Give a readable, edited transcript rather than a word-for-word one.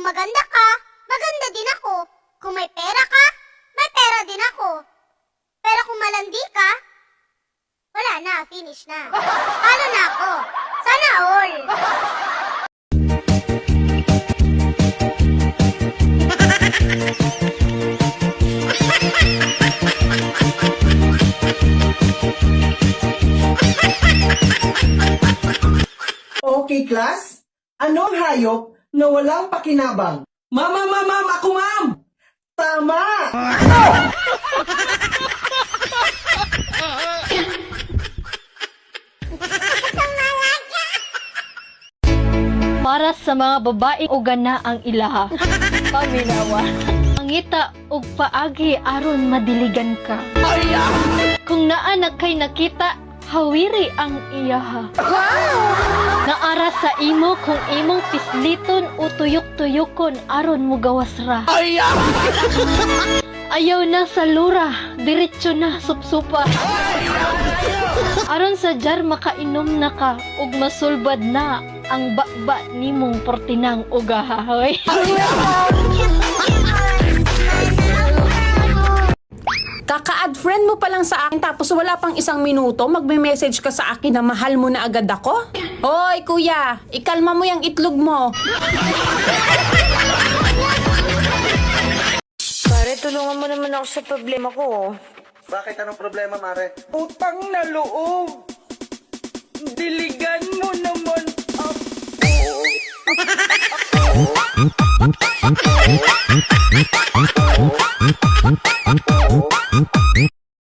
Kung maganda ka, maganda din ako. Kung may pera ka, may pera din ako. Pero kung malandi ka, wala na, finish na. Talo na ako. Sana all. Okay, class? Anong hayop na walang pakinabang? Mama, ako ma'am! Tama! Para sa mga babaeng ugana ang ilaha. Paminawa. Mangita og paagi aron madiligan ka. Kung naa na kay nakita, hawiri ang iyaha. Naara sa imo kung imong pisliton o tuyok-tuyokon aron mo gawas ra. Ayaw na sa lura, diretso na supsupa. Aron sa jar makainom na ka ug masulbad na ang bakba nimong portinang ugahahoy. Kaka-add friend mo pa lang sa akin tapos wala pang 1 minuto magme-message ka sa akin na mahal mo na agad ako? Hoy kuya, ikalma mo yung itlog mo. Pare, tulungan mo naman ako sa problema ko. Bakit? Anong problema, Mare? Utang na loob! Diligan mo naman ako!